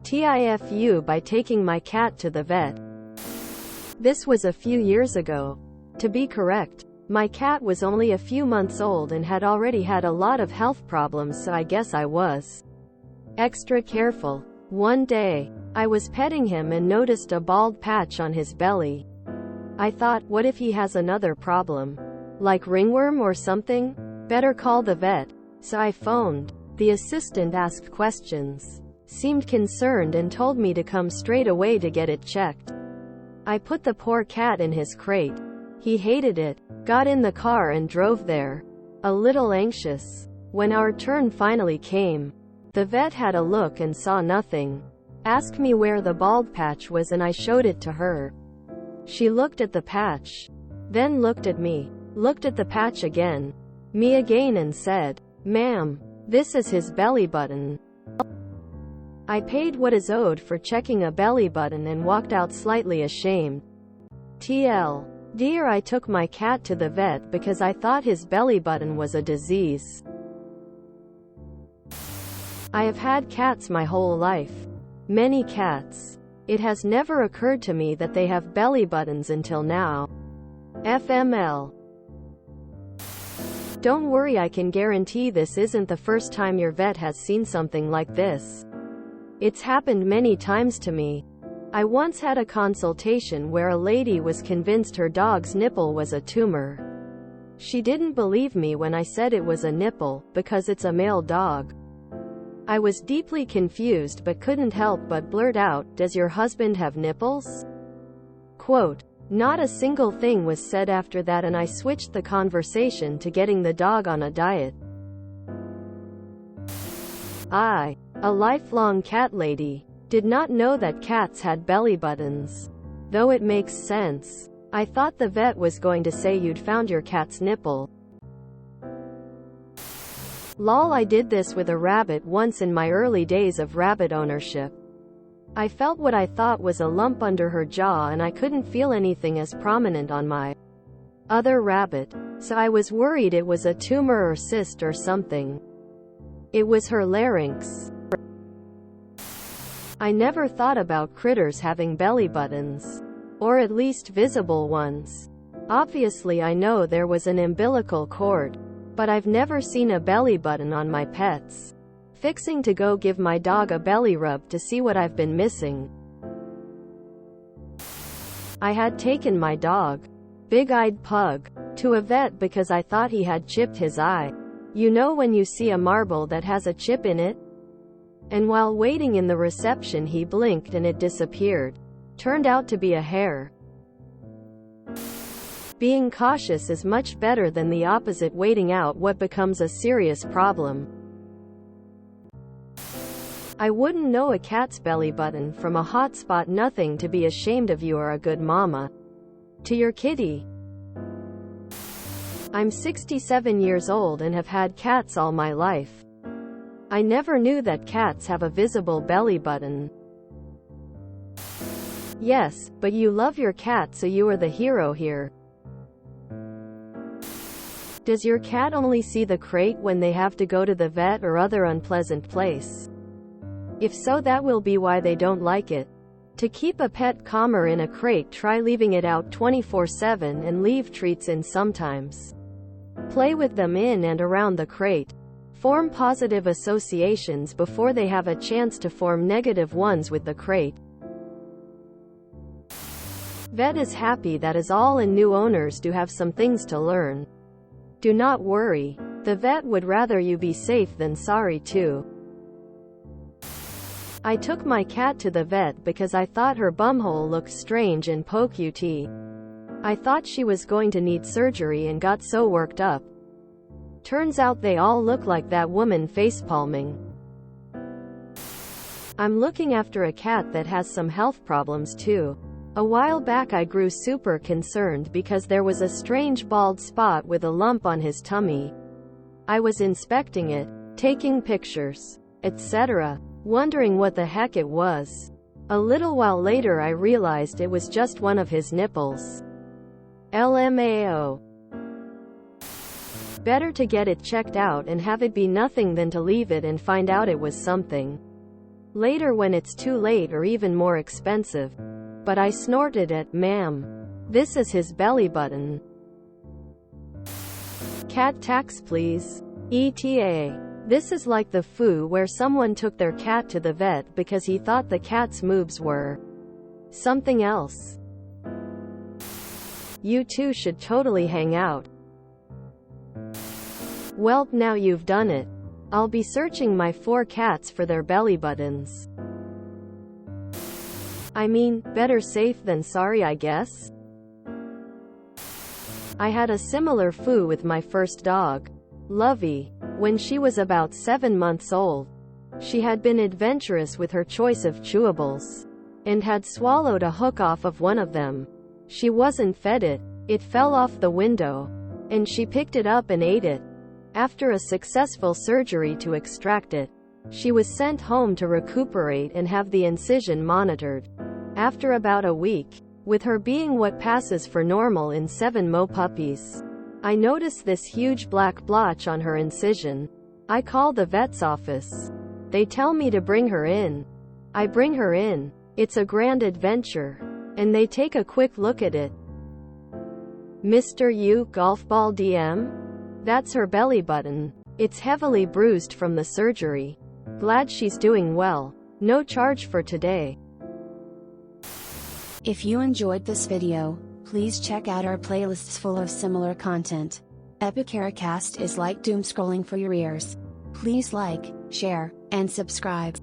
TIFU by taking my cat to the vet. This was a few years ago. To be correct, my cat was only a few months old and had already had a lot of health problems, so I guess I was extra careful. One day, I was petting him and noticed a bald patch on his belly. I thought, what if he has another problem? Like ringworm or something? Better call the vet. So I phoned. The assistant asked questions, seemed concerned, and told me to come straight away to get it checked. I put the poor cat in his crate. He hated it, got in the car and drove there, a little anxious. When our turn finally came, the vet had a look and saw nothing. Asked me where the bald patch was and I showed it to her. She looked at the patch, then looked at me, looked at the patch again, me again, and said, "Ma'am, this is his belly button." I paid what is owed for checking a belly button and walked out slightly ashamed. TL. Dear, I took my cat to the vet because I thought his belly button was a disease. I have had cats my whole life. Many cats. It has never occurred to me that they have belly buttons until now. FML. Don't worry, I can guarantee this isn't the first time your vet has seen something like this. It's happened many times to me. I once had a consultation where a lady was convinced her dog's nipple was a tumor. She didn't believe me when I said it was a nipple, because it's a male dog. I was deeply confused but couldn't help but blurt out, "Does your husband have nipples?" Quote. Not a single thing was said after that, and I switched the conversation to getting the dog on a diet. I, a lifelong cat lady, did not know that cats had belly buttons. Though it makes sense. I thought the vet was going to say you'd found your cat's nipple. Lol, I did this with a rabbit once in my early days of rabbit ownership. I felt what I thought was a lump under her jaw and I couldn't feel anything as prominent on my other rabbit, so I was worried it was a tumor or cyst or something. It was her larynx. I never thought about critters having belly buttons. Or at least visible ones. Obviously I know there was an umbilical cord, but I've never seen a belly button on my pets. Fixing to go give my dog a belly rub to see what I've been missing. I had taken my dog, big-eyed pug, to a vet because I thought he had chipped his eye. You know when you see a marble that has a chip in it? And while waiting in the reception he blinked and it disappeared. Turned out to be a hair. Being cautious is much better than the opposite, waiting out what becomes a serious problem. I wouldn't know a cat's belly button from a hot spot. Nothing to be ashamed of. You are a good mama to your kitty. I'm 67 years old and have had cats all my life. I never knew that cats have a visible belly button. Yes, but you love your cat, so you are the hero here. Does your cat only see the crate when they have to go to the vet or other unpleasant place? If so, that will be why they don't like it. To keep a pet calmer in a crate, try leaving it out 24/7 and leave treats in sometimes. Play with them in and around the crate. Form positive associations before they have a chance to form negative ones with the crate. Vet is happy, that is all, and new owners do have some things to learn. Do not worry. The vet would rather you be safe than sorry too. I took my cat to the vet because I thought her bumhole looked strange and poked. I thought she was going to need surgery and got so worked up. Turns out they all look like that woman facepalming. I'm looking after a cat that has some health problems too. A while back I grew super concerned because there was a strange bald spot with a lump on his tummy. I was inspecting it, taking pictures, etc., wondering what the heck it was. A little while later I realized it was just one of his nipples. LMAO. Better to get it checked out and have it be nothing than to leave it and find out it was something. Later when it's too late or even more expensive. But I snorted at, "Ma'am, this is his belly button. Cat tax please." ETA. This is like the foo where someone took their cat to the vet because he thought the cat's moobs were something else. You two should totally hang out. Welp, now you've done it. I'll be searching my 4 cats for their belly buttons. I mean, better safe than sorry, I guess. I had a similar foo with my first dog, Lovey, when she was about 7 months old. She had been adventurous with her choice of chewables, and had swallowed a hook off of one of them. She wasn't fed it. It fell off the window, and she picked it up and ate it. After a successful surgery to extract it, she was sent home to recuperate and have the incision monitored. After about a week, with her being what passes for normal in 7 Mo puppies, I noticed this huge black blotch on her incision. I call the vet's office. They tell me to bring her in. I bring her in. It's a grand adventure. And they take a quick look at it. "Mr. U, golf ball DM? That's her belly button. It's heavily bruised from the surgery. Glad she's doing well. No charge for today." If you enjoyed this video, please check out our playlists full of similar content. Epicaricast is like doom scrolling for your ears. Please like, share, and subscribe.